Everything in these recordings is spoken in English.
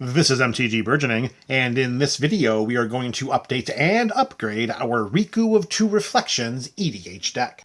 This is MTG Burgeoning, and in this video we are going to update and upgrade our Riku of Two Reflections EDH deck.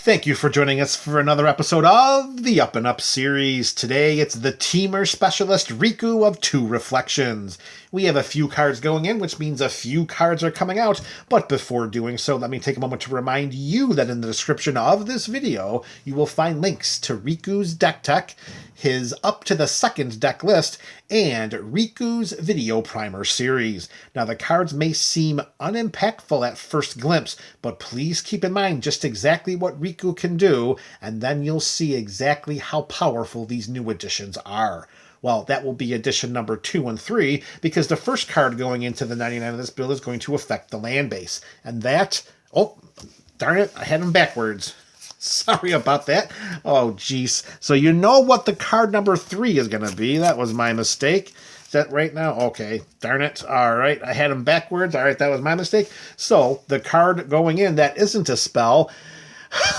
Thank you for joining us for another episode of the Up and Up series. Today it's the Teamer Specialist Riku of Two Reflections. We have a few cards going in, which means a few cards are coming out, but before doing so, let me take a moment to remind you that in the description of this video, you will find links to Riku's deck tech, his up to the second deck list, and Riku's video primer series. Now, the cards may seem unimpactful at first glimpse, but please keep in mind just exactly what Riku can do, and then you'll see exactly how powerful these new additions are. Well, that will be edition number 2 and 3, because the first card going into the 99 of this build is going to affect the land base. And that... oh, darn it, I had them backwards. Sorry about that. Oh, jeez. So you know what the card number 3 is going to be. That was my mistake. Is that right now? Okay, darn it. All right, I had them backwards. All right, that was my mistake. So the card going in that isn't a spell...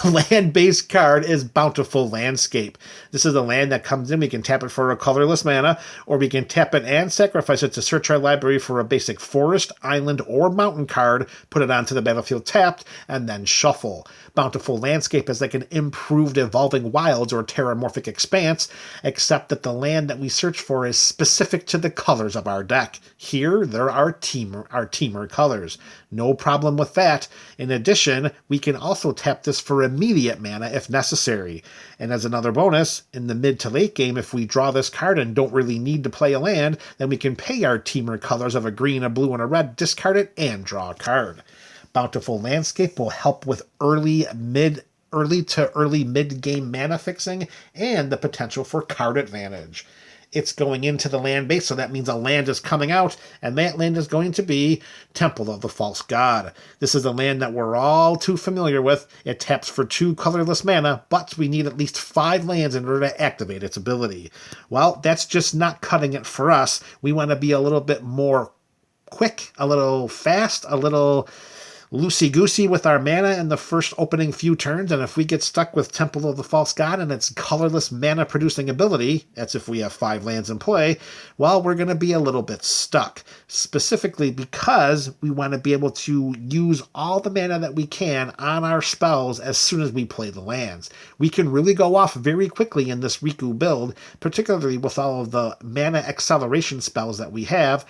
land-based card is Bountiful Landscape. This is a land that comes in. We can tap it for a colorless mana, or we can tap it and sacrifice it to search our library for a basic forest, island, or mountain card, put it onto the battlefield tapped, and then shuffle. Bountiful Landscape is like an improved Evolving Wilds or Terramorphic Expanse, except that the land that we search for is specific to the colors of our deck. Here, there are teamer colors. No problem with that. In addition, we can also tap this for immediate mana if necessary. And as another bonus, in the mid to late game, if we draw this card and don't really need to play a land, then we can pay our teamer colors of a green, a blue, and a red, discard it, and draw a card. Bountiful Landscape will help with early to early mid-game mana fixing and the potential for card advantage. It's going into the land base, so that means a land is coming out, and that land is going to be Temple of the False God. This is a land that we're all too familiar with. It taps for 2 colorless mana, but we need at least 5 lands in order to activate its ability. Well, that's just not cutting it for us. We want to be a little bit more quick, a little fast, a little loosey-goosey with our mana in the first opening few turns, and if we get stuck with Temple of the False God and its colorless mana-producing ability, that's if we have 5 lands in play, well, we're going to be a little bit stuck. Specifically because we want to be able to use all the mana that we can on our spells as soon as we play the lands. We can really go off very quickly in this Riku build, particularly with all of the mana acceleration spells that we have.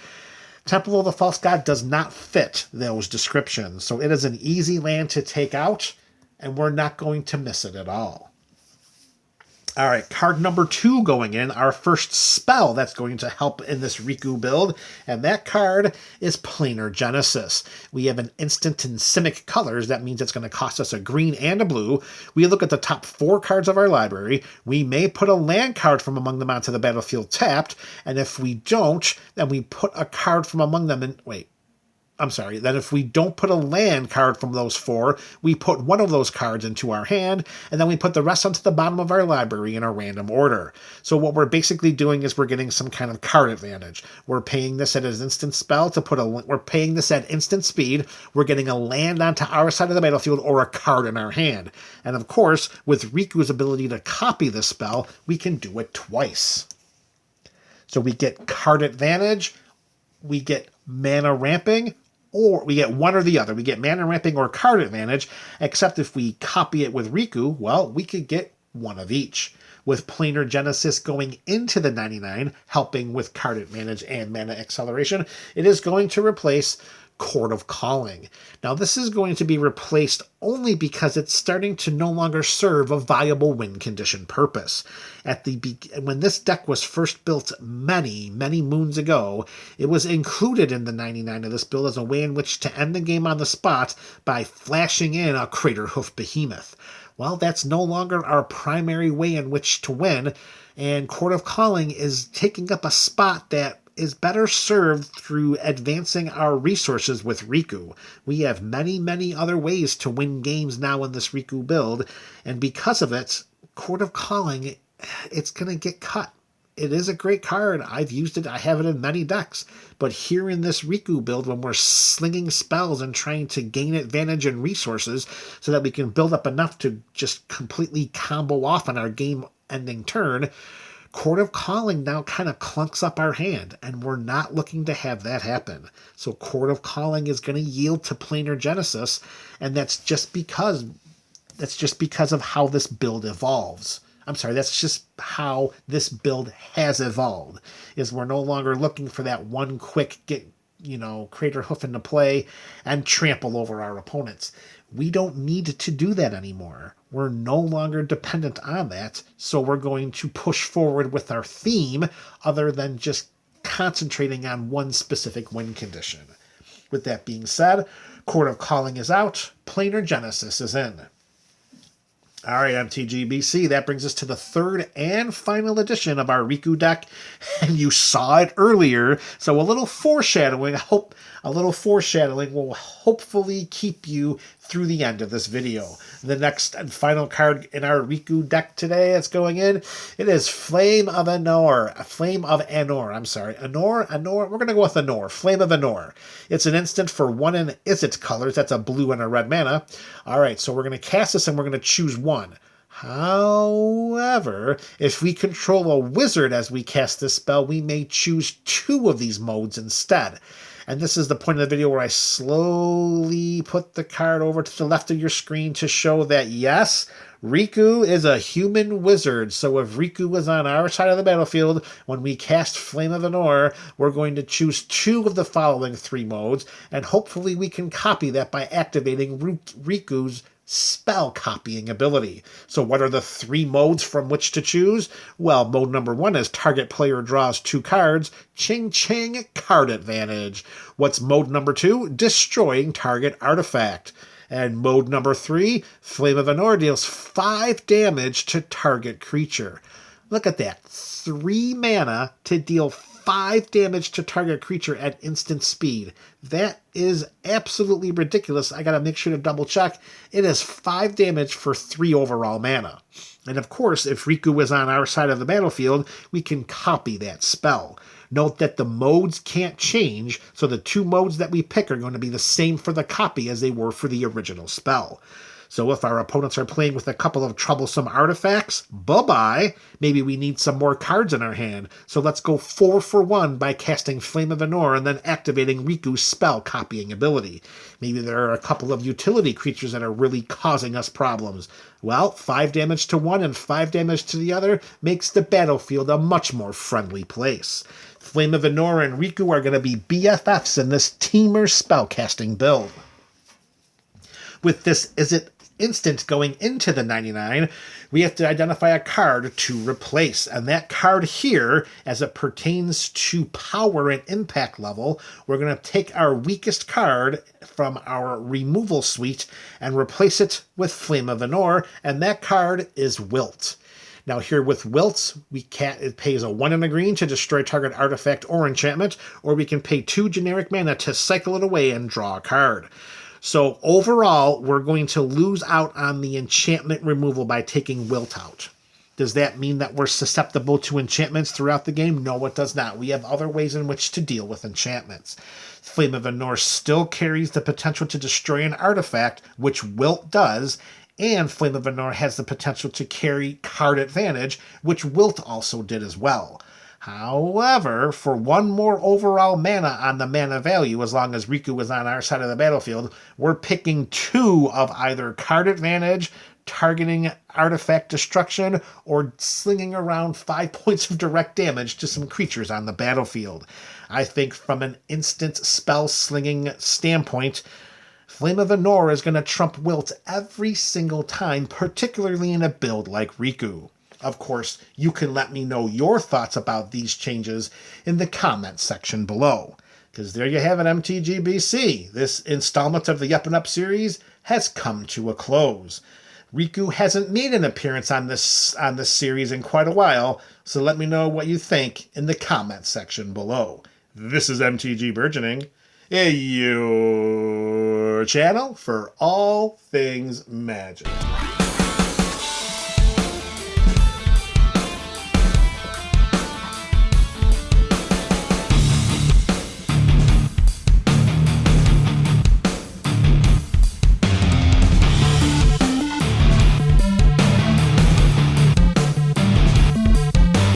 Temple of the False God does not fit those descriptions, so it is an easy land to take out, and we're not going to miss it at all. All right, card number 2 going in, our first spell that's going to help in this Riku build, and that card is Planar Genesis. We have an instant in Simic colors. That means it's going to cost us a green and a blue. We look at the top 4 cards of our library. We may put a land card from among them onto the battlefield tapped, and if we don't, then we put a card from among them in... then if we don't put a land card from those 4, we put one of those cards into our hand, and then we put the rest onto the bottom of our library in a random order. So what we're basically doing is we're getting some kind of card advantage. We're paying this at an instant spell we're paying this at instant speed. We're getting a land onto our side of the battlefield or a card in our hand. And of course, with Riku's ability to copy this spell, we can do it twice. So we get card advantage, we get mana ramping, or we get one or the other. We get mana ramping or card advantage, except if we copy it with Riku, well, we could get one of each. With Planar Genesis going into the 99, helping with card advantage and mana acceleration, it is going to replace Court of Calling. Now, this is going to be replaced only because it's starting to no longer serve a viable win condition purpose. When this deck was first built many, many moons ago, it was included in the 99 of this build as a way in which to end the game on the spot by flashing in a Craterhoof Behemoth. Well, that's no longer our primary way in which to win, and Court of Calling is taking up a spot that is better served through advancing our resources with Riku. We have many, many other ways to win games now in this Riku build, and because of it, Court of Calling, it's going to get cut. it is a great card. I've used it. I have it in many decks. But here in this Riku build, when we're slinging spells and trying to gain advantage and resources so that we can build up enough to just completely combo off on our game-ending turn, Court of Calling now kind of clunks up our hand, and we're not looking to have that happen. So Court of Calling is going to yield to Planar Genesis, and that's just because of how this build evolves. I'm sorry, that's just how this build has evolved, is we're no longer looking for that one quick Crater Hoof into play and trample over our opponents. We don't need to do that anymore. We're no longer dependent on that, so we're going to push forward with our theme other than just concentrating on one specific win condition. With that being said, Court of Calling is out, Planar Genesis is in. All right, MTGBC, that brings us to the third and final edition of our Riku deck, and you saw it earlier, so a little foreshadowing will hopefully keep you through the end of this video. The next and final card in our Riku deck today that's going in, it is Flame of Anor. Anor. We're going to go with Anor. Flame of Anor. It's an instant for 1 in its colors. That's a blue and a red mana. All right, so we're going to cast this and we're going to choose one. However, if we control a wizard as we cast this spell, we may choose 2 of these modes instead. And this is the point of the video where I slowly put the card over to the left of your screen to show that, yes, Riku is a human wizard. So if Riku was on our side of the battlefield, when we cast Flame of Anor, we're going to choose 2 of the following 3 modes, and hopefully we can copy that by activating Riku's spell copying ability. So what are the 3 modes from which to choose? Well, mode number 1 is target player draws 2 cards. Ching ching, card advantage. What's mode number 2? Destroying target artifact. And mode number 3, Flame of Anor deals 5 damage to target creature. Look at that. 3 mana to deal 5 damage to target creature at instant speed. That is absolutely ridiculous. I gotta make sure to double check. It is 5 damage for 3 overall mana. And of course, if Riku is on our side of the battlefield, we can copy that spell. Note that the modes can't change, so the 2 modes that we pick are going to be the same for the copy as they were for the original spell. So if our opponents are playing with a couple of troublesome artifacts, bye-bye. Maybe we need some more cards in our hand. So let's go 4 for 1 by casting Flame of Anor and then activating Riku's spell copying ability. Maybe there are a couple of utility creatures that are really causing us problems. Well, 5 damage to one and 5 damage to the other makes the battlefield a much more friendly place. Flame of Anor and Riku are going to be BFFs in this teamer spellcasting build. With this instant going into the 99, we have to identify a card to replace. And that card here, as it pertains to power and impact level, we're going to take our weakest card from our removal suite and replace it with Flame of Anor, and that card is Wilt. Now here with Wilts, it pays a 1 and a green to destroy target artifact or enchantment, or we can pay 2 generic mana to cycle it away and draw a card. So overall, we're going to lose out on the enchantment removal by taking Wilt out. Does that mean that we're susceptible to enchantments throughout the game? No, it does not. We have other ways in which to deal with enchantments. Flame of Anor still carries the potential to destroy an artifact, which Wilt does, and Flame of Anor has the potential to carry card advantage, which Wilt also did as well. However, for 1 more overall mana on the mana value, as long as Riku is on our side of the battlefield, we're picking 2 of either card advantage, targeting artifact destruction, or slinging around 5 points of direct damage to some creatures on the battlefield. I think from an instant spell slinging standpoint, Flame of Anor is going to trump Wilt every single time, particularly in a build like Riku. Of course, you can let me know your thoughts about these changes in the comments section below. Because there you have it, MTGBC. This installment of the Up and Up series has come to a close. Riku hasn't made an appearance on this series in quite a while, so let me know what you think in the comments section below. This is MTG Burgeoning, your channel for all things Magic.